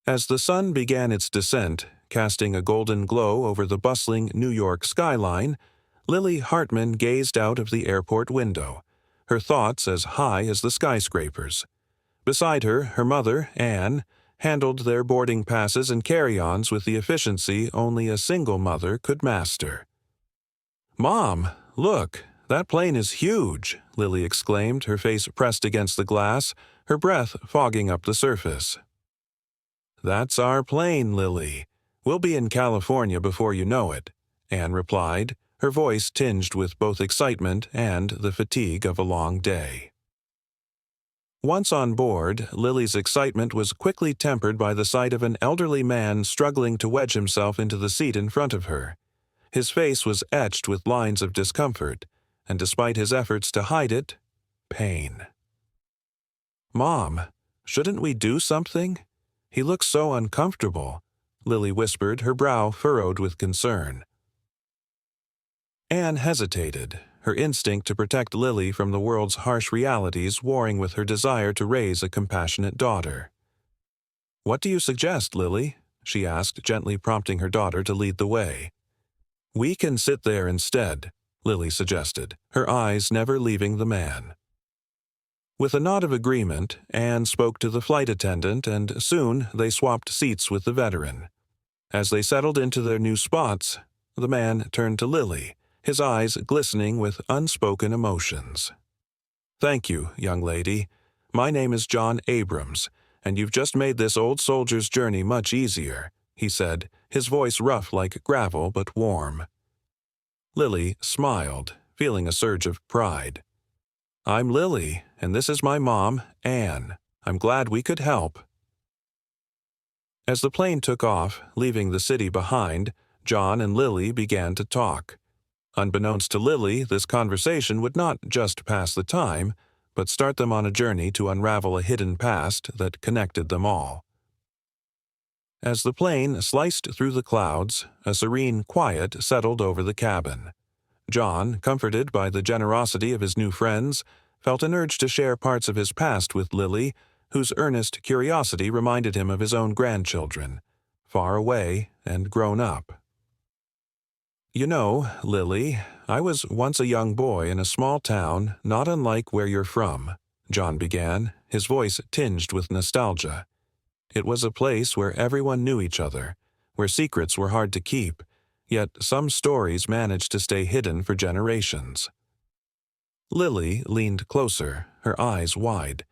As the sun began its descent, casting a golden glow over the bustling New York skyline, Lily Hartman gazed out of the airport window, her thoughts as high as the skyscrapers. Beside her, her mother, Anne, handled their boarding passes and carry-ons with the efficiency only a single mother could master. "Mom, look, that plane is huge," Lily exclaimed, her face pressed against the glass, her breath fogging up the surface. "That's our plane, Lily. We'll be in California before you know it," Anne replied, her voice tinged with both excitement and the fatigue of a long day. Once on board, Lily's excitement was quickly tempered by the sight of an elderly man struggling to wedge himself into the seat in front of her. His face was etched with lines of discomfort, and despite his efforts to hide it, pain. "Mom, shouldn't we do something? He looks so uncomfortable," Lily whispered, her brow furrowed with concern. Anne hesitated, her instinct to protect Lily from the world's harsh realities warring with her desire to raise a compassionate daughter. "What do you suggest, Lily?" she asked, gently prompting her daughter to lead the way. "We can sit there instead," Lily suggested, her eyes never leaving the man. With a nod of agreement, Anne spoke to the flight attendant, and soon they swapped seats with the veteran. As they settled into their new spots, the man turned to Lily, his eyes glistening with unspoken emotions. "Thank you, young lady. My name is John Abrams, and you've just made this old soldier's journey much easier," he said, his voice rough like gravel but warm. Lily smiled, feeling a surge of pride. "I'm Lily, and this is my mom, Anne. I'm glad we could help." As the plane took off, leaving the city behind, John and Lily began to talk. Unbeknownst to Lily, this conversation would not just pass the time, but start them on a journey to unravel a hidden past that connected them all. As the plane sliced through the clouds, a serene quiet settled over the cabin. John, comforted by the generosity of his new friends, felt an urge to share parts of his past with Lily, whose earnest curiosity reminded him of his own grandchildren, far away and grown up. "You know, Lily, I was once a young boy in a small town not unlike where you're from," John began, his voice tinged with nostalgia. "It was a place where everyone knew each other, where secrets were hard to keep, yet some stories managed to stay hidden for generations." Lily leaned closer, her eyes wide.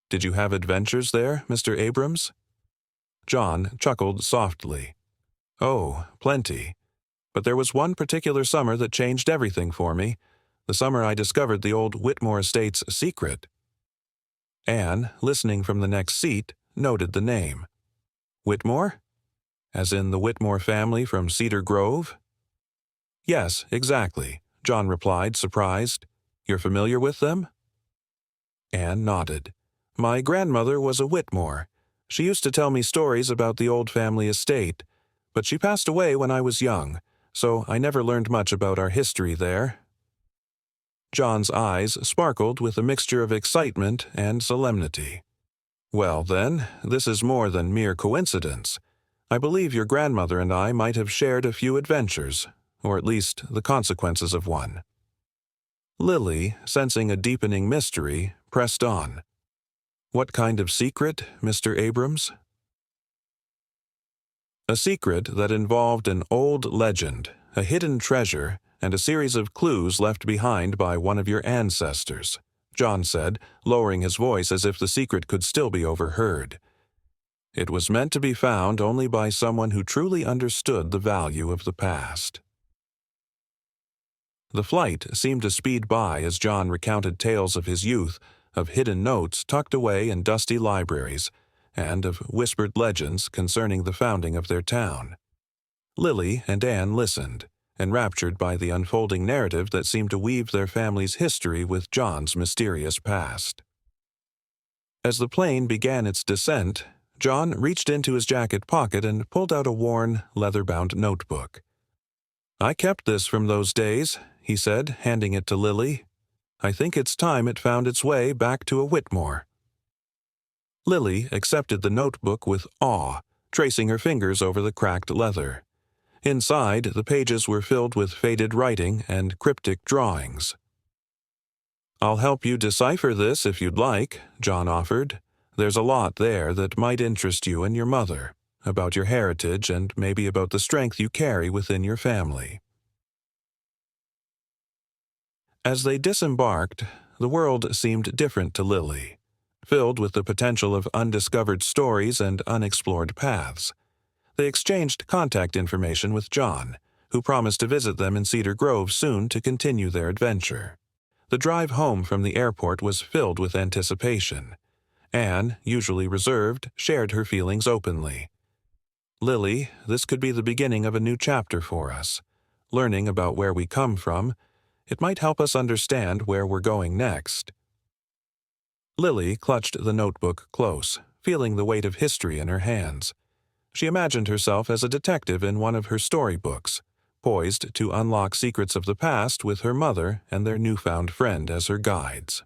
"Did you have adventures there, Mr. Abrams?" John chuckled softly. "Oh, plenty. But there was one particular summer that changed everything for me, the summer I discovered the old Whitmore estate's secret." Anne, listening from the next seat, noted the name. "Whitmore? As in the Whitmore family from Cedar Grove?" "Yes, exactly," John replied, surprised. "You're familiar with them?" Anne nodded. "My grandmother was a Whitmore. She used to tell me stories about the old family estate, but she passed away when I was young, so I never learned much about our history there." John's eyes sparkled with a mixture of excitement and solemnity. "Well, then, this is more than mere coincidence. I believe your grandmother and I might have shared a few adventures, or at least the consequences of one." Lily, sensing a deepening mystery, pressed on. "What kind of secret, Mr. Abrams?" "A secret that involved an old legend, a hidden treasure, and a series of clues left behind by one of your ancestors," John said, lowering his voice as if the secret could still be overheard. "It was meant to be found only by someone who truly understood the value of the past." The flight seemed to speed by as John recounted tales of his youth, of hidden notes tucked away in dusty libraries, and of whispered legends concerning the founding of their town. Lily and Anne listened, enraptured by the unfolding narrative that seemed to weave their family's history with John's mysterious past. As the plane began its descent, John reached into his jacket pocket and pulled out a worn, leather-bound notebook. "I kept this from those days," he said, handing it to Lily. "I think it's time it found its way back to a Whitmore." Lily accepted the notebook with awe, tracing her fingers over the cracked leather. Inside, the pages were filled with faded writing and cryptic drawings. "I'll help you decipher this if you'd like," John offered. "There's a lot there that might interest you and your mother, about your heritage and maybe about the strength you carry within your family." As they disembarked, the world seemed different to Lily, filled with the potential of undiscovered stories and unexplored paths. They exchanged contact information with John, who promised to visit them in Cedar Grove soon to continue their adventure. The drive home from the airport was filled with anticipation. Anne, usually reserved, shared her feelings openly. "Lily, this could be the beginning of a new chapter for us. Learning about where we come from, it might help us understand where we're going next." Lily clutched the notebook close, feeling the weight of history in her hands. She imagined herself as a detective in one of her storybooks, poised to unlock secrets of the past with her mother and their newfound friend as her guides.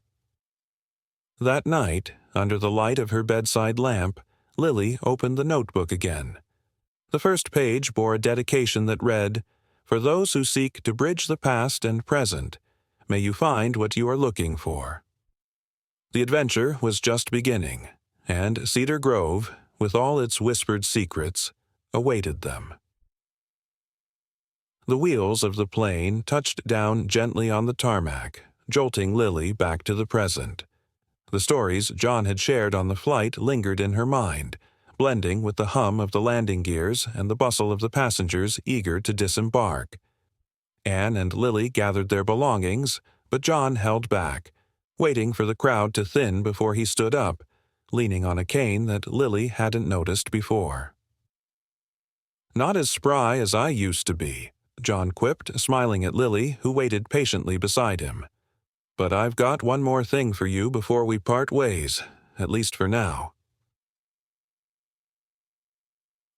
That night, under the light of her bedside lamp, Lily opened the notebook again. The first page bore a dedication that read, "For those who seek to bridge the past and present, may you find what you are looking for." The adventure was just beginning, and Cedar Grove, with all its whispered secrets, awaited them. The wheels of the plane touched down gently on the tarmac, jolting Lily back to the present. The stories John had shared on the flight lingered in her mind, blending with the hum of the landing gears and the bustle of the passengers eager to disembark. Anne and Lily gathered their belongings, but John held back, waiting for the crowd to thin before he stood up, leaning on a cane that Lily hadn't noticed before. "Not as spry as I used to be," John quipped, smiling at Lily, who waited patiently beside him. "But I've got one more thing for you before we part ways, at least for now."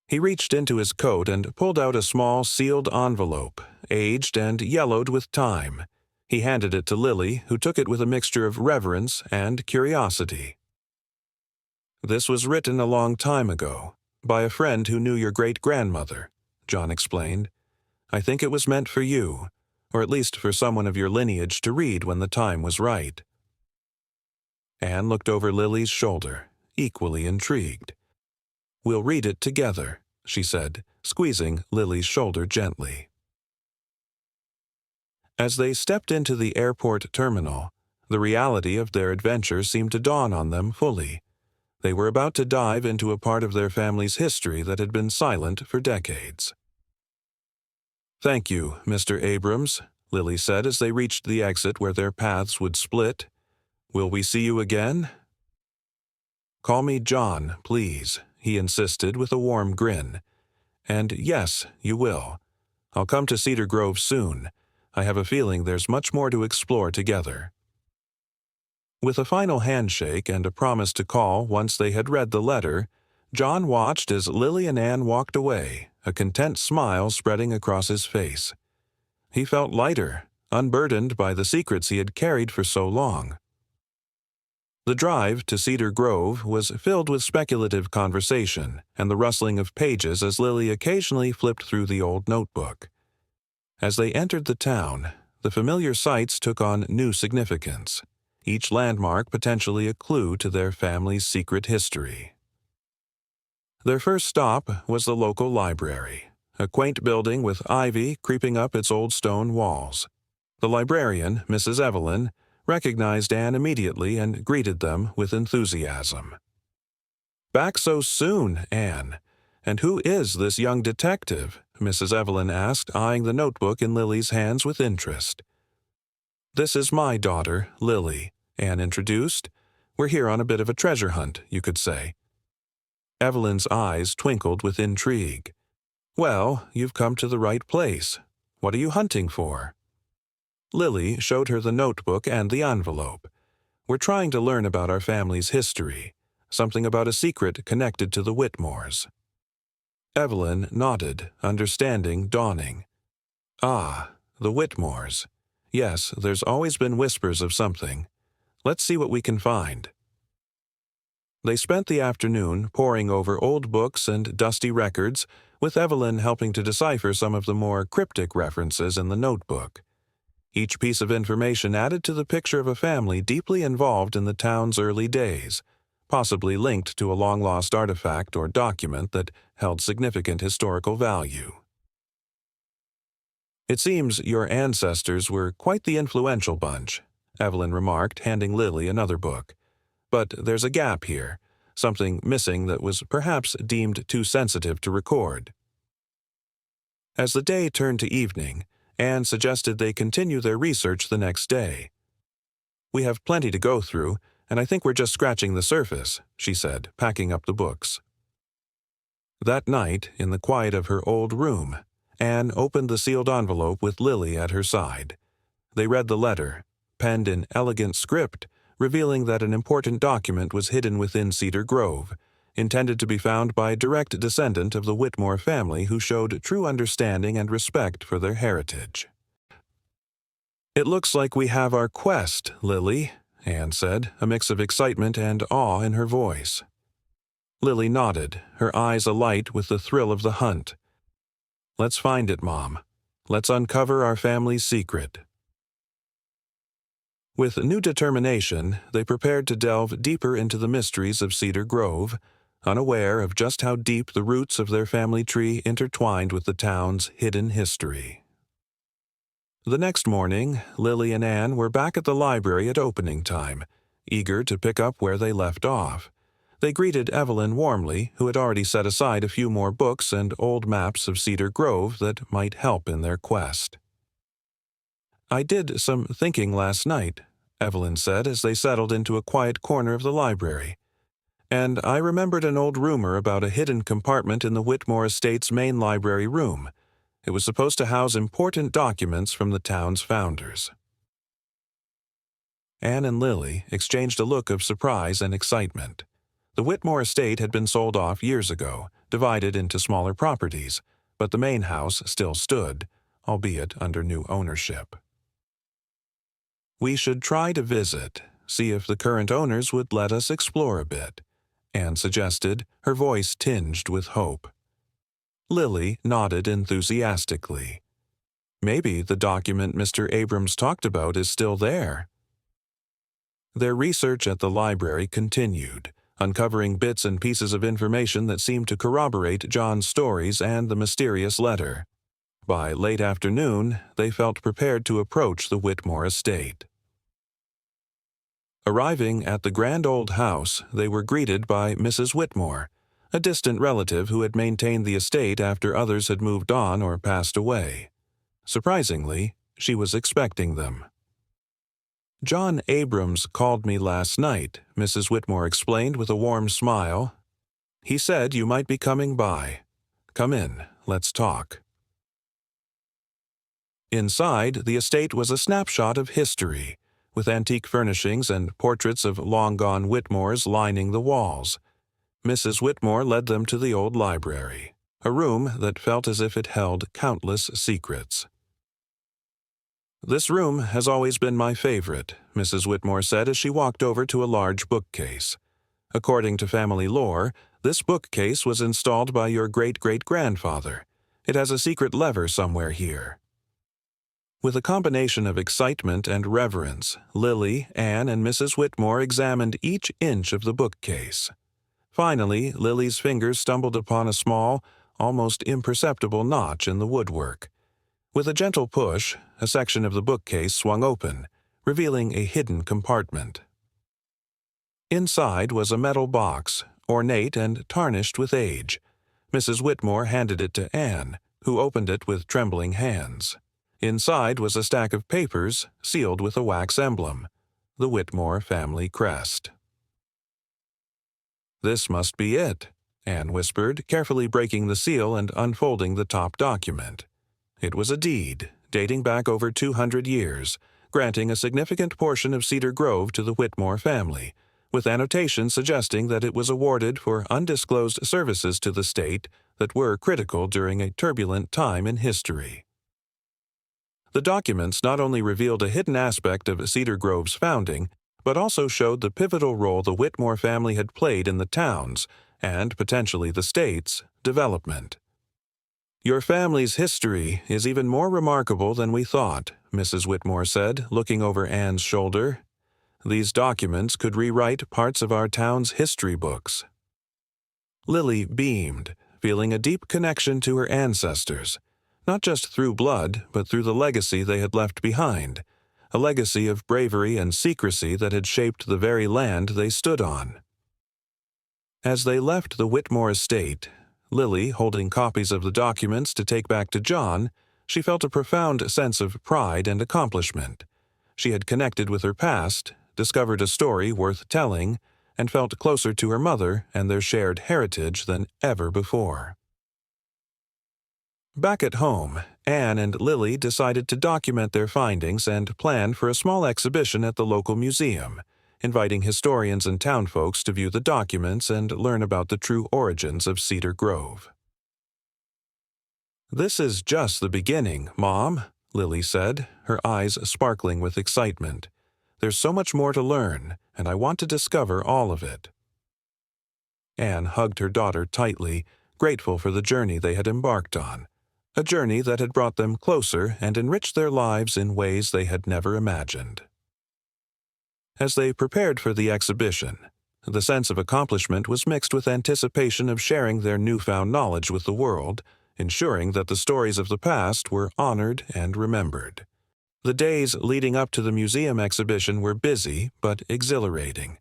He reached into his coat and pulled out a small sealed envelope, aged and yellowed with time. He handed it to Lily, who took it with a mixture of reverence and curiosity. "This was written a long time ago, by a friend who knew your great-grandmother," John explained. "I think it was meant for you, or at least for someone of your lineage to read when the time was right." Anne looked over Lily's shoulder, equally intrigued. "We'll read it together," she said, squeezing Lily's shoulder gently. As they stepped into the airport terminal, the reality of their adventure seemed to dawn on them fully. They were about to dive into a part of their family's history that had been silent for decades. "Thank you, Mr. Abrams," Lily said as they reached the exit where their paths would split. "Will we see you again?" "Call me John, please," he insisted with a warm grin. "And yes, you will. I'll come to Cedar Grove soon. I have a feeling there's much more to explore together." With a final handshake and a promise to call once they had read the letter, John watched as Lily and Anne walked away, a content smile spreading across his face. He felt lighter, unburdened by the secrets he had carried for so long. The drive to Cedar Grove was filled with speculative conversation and the rustling of pages as Lily occasionally flipped through the old notebook. As they entered the town, the familiar sights took on new significance, each landmark potentially a clue to their family's secret history. Their first stop was the local library, a quaint building with ivy creeping up its old stone walls. The librarian, Mrs. Evelyn, recognized Anne immediately and greeted them with enthusiasm. "Back so soon, Anne. And who is this young detective?" Mrs. Evelyn asked, eyeing the notebook in Lily's hands with interest. "This is my daughter, Lily," Anne introduced. "We're here on a bit of a treasure hunt, you could say." Evelyn's eyes twinkled with intrigue. "Well, you've come to the right place. What are you hunting for?" Lily showed her the notebook and the envelope. "We're trying to learn about our family's history, something about a secret connected to the Whitmores." Evelyn nodded, understanding dawning. "Ah, the Whitmores. Yes, there's always been whispers of something. Let's see what we can find." They spent the afternoon poring over old books and dusty records, with Evelyn helping to decipher some of the more cryptic references in the notebook. Each piece of information added to the picture of a family deeply involved in the town's early days, possibly linked to a long-lost artifact or document that held significant historical value. "It seems your ancestors were quite the influential bunch," Evelyn remarked, handing Lily another book. "But there's a gap here, something missing that was perhaps deemed too sensitive to record." As the day turned to evening, Anne suggested they continue their research the next day. "We have plenty to go through, and I think we're just scratching the surface," she said, packing up the books. That night, in the quiet of her old room, Anne opened the sealed envelope with Lily at her side. They read the letter, penned in elegant script, revealing that an important document was hidden within Cedar Grove, intended to be found by a direct descendant of the Whitmore family who showed true understanding and respect for their heritage. "It looks like we have our quest, Lily," Anne said, a mix of excitement and awe in her voice. Lily nodded, her eyes alight with the thrill of the hunt. "Let's find it, Mom. Let's uncover our family's secret." With new determination, they prepared to delve deeper into the mysteries of Cedar Grove, unaware of just how deep the roots of their family tree intertwined with the town's hidden history. The next morning, Lily and Anne were back at the library at opening time, eager to pick up where they left off. They greeted Evelyn warmly, who had already set aside a few more books and old maps of Cedar Grove that might help in their quest. "I did some thinking last night," Evelyn said as they settled into a quiet corner of the library. "And I remembered an old rumor about a hidden compartment in the Whitmore estate's main library room. It was supposed to house important documents from the town's founders." Anne and Lily exchanged a look of surprise and excitement. The Whitmore estate had been sold off years ago, divided into smaller properties, but the main house still stood, albeit under new ownership. "We should try to visit, see if the current owners would let us explore a bit," Anne suggested, her voice tinged with hope. Lily nodded enthusiastically. "Maybe the document Mr. Abrams talked about is still there." Their research at the library continued, uncovering bits and pieces of information that seemed to corroborate John's stories and the mysterious letter. By late afternoon, they felt prepared to approach the Whitmore estate. Arriving at the grand old house, they were greeted by Mrs. Whitmore, a distant relative who had maintained the estate after others had moved on or passed away. Surprisingly, she was expecting them. "John Abrams called me last night," Mrs. Whitmore explained with a warm smile. "He said you might be coming by. Come in, let's talk." Inside, the estate was a snapshot of history, with antique furnishings and portraits of long-gone Whitmores lining the walls. Mrs. Whitmore led them to the old library, a room that felt as if it held countless secrets. "This room has always been my favorite," Mrs. Whitmore said as she walked over to a large bookcase. "According to family lore, this bookcase was installed by your great-great-grandfather. It has a secret lever somewhere here." With a combination of excitement and reverence, Lily, Anne, and Mrs. Whitmore examined each inch of the bookcase. Finally, Lily's fingers stumbled upon a small, almost imperceptible notch in the woodwork. With a gentle push, a section of the bookcase swung open, revealing a hidden compartment. Inside was a metal box, ornate and tarnished with age. Mrs. Whitmore handed it to Anne, who opened it with trembling hands. Inside was a stack of papers, sealed with a wax emblem, the Whitmore family crest. "This must be it," Anne whispered, carefully breaking the seal and unfolding the top document. It was a deed, dating back over 200 years, granting a significant portion of Cedar Grove to the Whitmore family, with annotations suggesting that it was awarded for undisclosed services to the state that were critical during a turbulent time in history. The documents not only revealed a hidden aspect of Cedar Grove's founding, but also showed the pivotal role the Whitmore family had played in the town's, and potentially the state's, development. "Your family's history is even more remarkable than we thought," Mrs. Whitmore said, looking over Anne's shoulder. "These documents could rewrite parts of our town's history books." Lily beamed, feeling a deep connection to her ancestors, not just through blood, but through the legacy they had left behind, a legacy of bravery and secrecy that had shaped the very land they stood on. As they left the Whitmore estate, Lily holding copies of the documents to take back to John, she felt a profound sense of pride and accomplishment. She had connected with her past, discovered a story worth telling, and felt closer to her mother and their shared heritage than ever before. Back at home, Anne and Lily decided to document their findings and plan for a small exhibition at the local museum, inviting historians and townfolks to view the documents and learn about the true origins of Cedar Grove. "This is just the beginning, Mom," Lily said, her eyes sparkling with excitement. "There's so much more to learn, and I want to discover all of it." Anne hugged her daughter tightly, grateful for the journey they had embarked on, a journey that had brought them closer and enriched their lives in ways they had never imagined. As they prepared for the exhibition, the sense of accomplishment was mixed with anticipation of sharing their newfound knowledge with the world, ensuring that the stories of the past were honored and remembered. The days leading up to the museum exhibition were busy but exhilarating.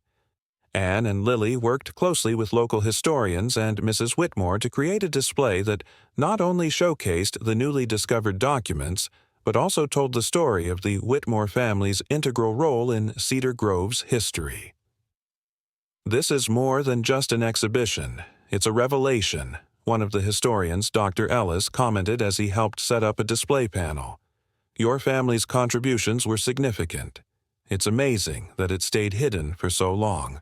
Anne and Lily worked closely with local historians and Mrs. Whitmore to create a display that not only showcased the newly discovered documents, but also told the story of the Whitmore family's integral role in Cedar Grove's history. "This is more than just an exhibition. It's a revelation," one of the historians, Dr. Ellis, commented as he helped set up a display panel. "Your family's contributions were significant. It's amazing that it stayed hidden for so long."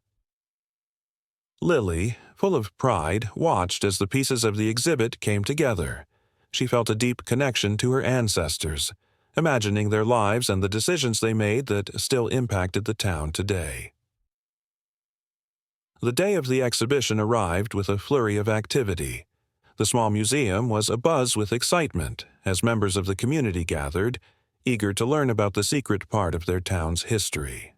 Lily, full of pride, watched as the pieces of the exhibit came together. She felt a deep connection to her ancestors, imagining their lives and the decisions they made that still impacted the town today. The day of the exhibition arrived with a flurry of activity. The small museum was abuzz with excitement as members of the community gathered, eager to learn about the secret part of their town's history.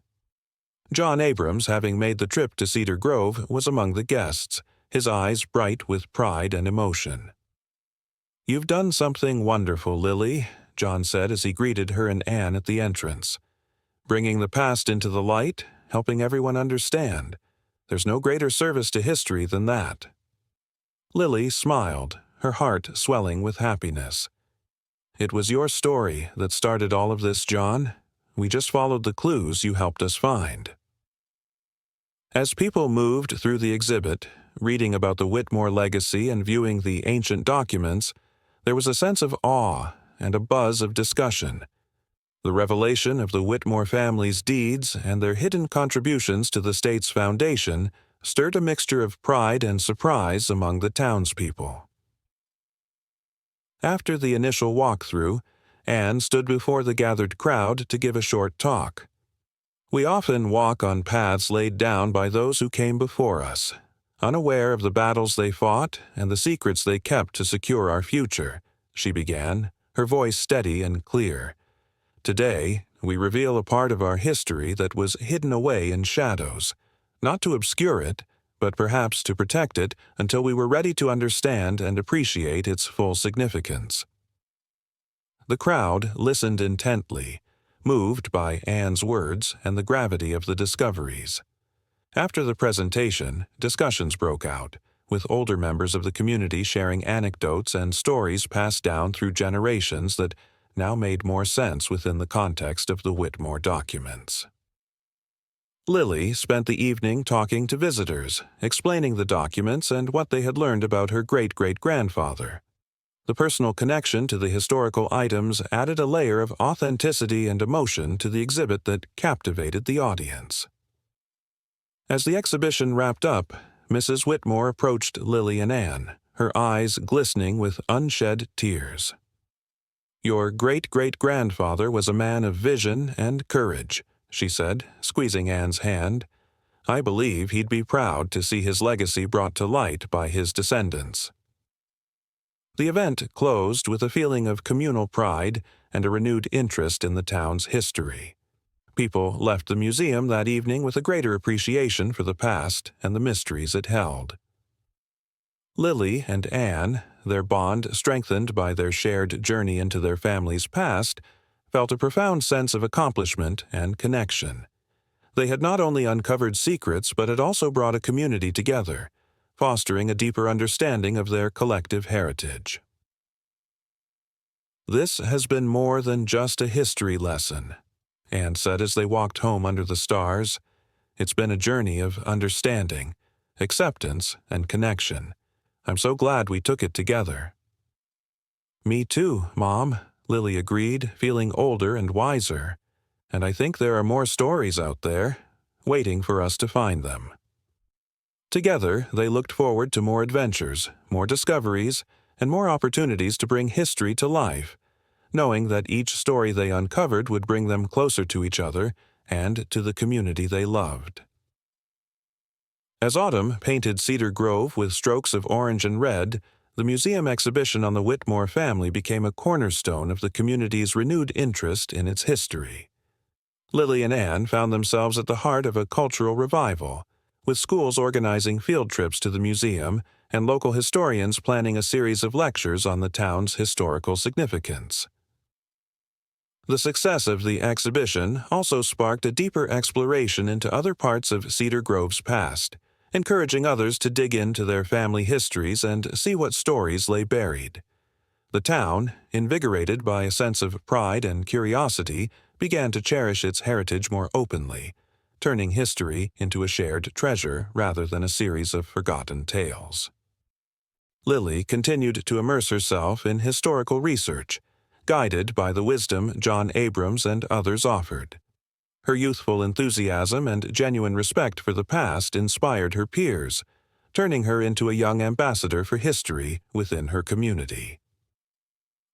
John Abrams, having made the trip to Cedar Grove, was among the guests, his eyes bright with pride and emotion. "You've done something wonderful, Lily," John said as he greeted her and Anne at the entrance. "Bringing the past into the light, helping everyone understand. There's no greater service to history than that." Lily smiled, her heart swelling with happiness. "It was your story that started all of this, John. We just followed the clues you helped us find." As people moved through the exhibit, reading about the Whitmore legacy and viewing the ancient documents, there was a sense of awe and a buzz of discussion. The revelation of the Whitmore family's deeds and their hidden contributions to the state's foundation stirred a mixture of pride and surprise among the townspeople. After the initial walkthrough, Anne stood before the gathered crowd to give a short talk. "We often walk on paths laid down by those who came before us, unaware of the battles they fought and the secrets they kept to secure our future," she began, her voice steady and clear. "Today, we reveal a part of our history that was hidden away in shadows, not to obscure it, but perhaps to protect it until we were ready to understand and appreciate its full significance." The crowd listened intently, moved by Anne's words and the gravity of the discoveries. After the presentation, discussions broke out, with older members of the community sharing anecdotes and stories passed down through generations that now made more sense within the context of the Whitmore documents. Lily spent the evening talking to visitors, explaining the documents and what they had learned about her great-great-grandfather. The personal connection to the historical items added a layer of authenticity and emotion to the exhibit that captivated the audience. As the exhibition wrapped up, Mrs. Whitmore approached Lily and Anne, her eyes glistening with unshed tears. "Your great-great-grandfather was a man of vision and courage," she said, squeezing Anne's hand. "I believe he'd be proud to see his legacy brought to light by his descendants." The event closed with a feeling of communal pride and a renewed interest in the town's history. People left the museum that evening with a greater appreciation for the past and the mysteries it held. Lily and Anne, their bond strengthened by their shared journey into their family's past, felt a profound sense of accomplishment and connection. They had not only uncovered secrets but had also brought a community together, fostering a deeper understanding of their collective heritage. "This has been more than just a history lesson," Anne said as they walked home under the stars. "It's been a journey of understanding, acceptance, and connection. I'm so glad we took it together." "Me too, Mom," Lily agreed, feeling older and wiser. "And I think there are more stories out there, waiting for us to find them." Together, they looked forward to more adventures, more discoveries, and more opportunities to bring history to life, knowing that each story they uncovered would bring them closer to each other and to the community they loved. As autumn painted Cedar Grove with strokes of orange and red, the museum exhibition on the Whitmore family became a cornerstone of the community's renewed interest in its history. Lily and Anne found themselves at the heart of a cultural revival, with schools organizing field trips to the museum and local historians planning a series of lectures on the town's historical significance. The success of the exhibition also sparked a deeper exploration into other parts of Cedar Grove's past, encouraging others to dig into their family histories and see what stories lay buried. The town, invigorated by a sense of pride and curiosity, began to cherish its heritage more openly, turning history into a shared treasure rather than a series of forgotten tales. Lily continued to immerse herself in historical research, guided by the wisdom John Abrams and others offered. Her youthful enthusiasm and genuine respect for the past inspired her peers, turning her into a young ambassador for history within her community.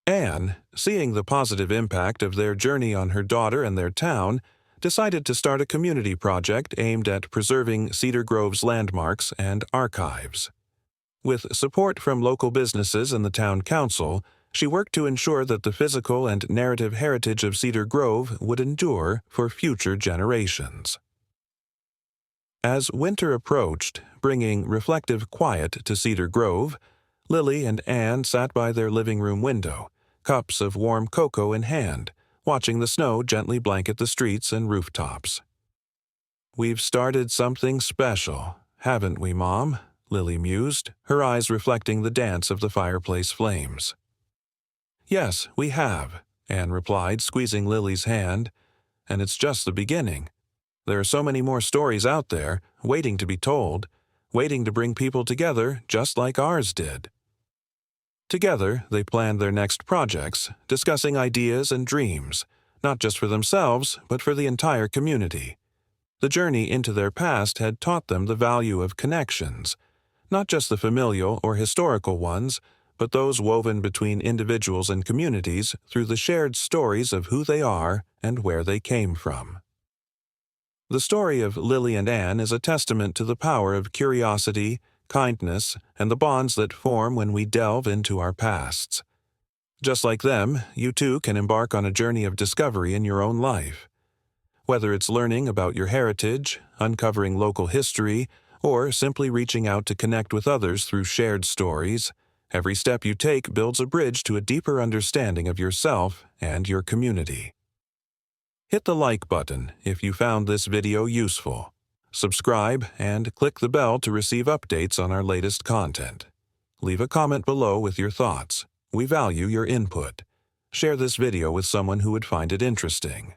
Anne, seeing the positive impact of their journey on her daughter and their town, decided to start a community project aimed at preserving Cedar Grove's landmarks and archives. With support from local businesses and the town council, she worked to ensure that the physical and narrative heritage of Cedar Grove would endure for future generations. As winter approached, bringing reflective quiet to Cedar Grove, Lily and Anne sat by their living room window, cups of warm cocoa in hand, watching the snow gently blanket the streets and rooftops. "We've started something special, haven't we, Mom?" Lily mused, her eyes reflecting the dance of the fireplace flames. "Yes, we have," Anne replied, squeezing Lily's hand. "And it's just the beginning. There are so many more stories out there, waiting to be told, waiting to bring people together just like ours did." Together, they planned their next projects, discussing ideas and dreams, not just for themselves, but for the entire community. The journey into their past had taught them the value of connections, not just the familial or historical ones, but those woven between individuals and communities through the shared stories of who they are and where they came from. The story of Lily and Anne is a testament to the power of curiosity, kindness, and the bonds that form when we delve into our pasts. Just like them, you too can embark on a journey of discovery in your own life. Whether it's learning about your heritage, uncovering local history, or simply reaching out to connect with others through shared stories, every step you take builds a bridge to a deeper understanding of yourself and your community. Hit the like button if you found this video useful. Subscribe and click the bell to receive updates on our latest content. Leave a comment below with your thoughts. We value your input. Share this video with someone who would find it interesting.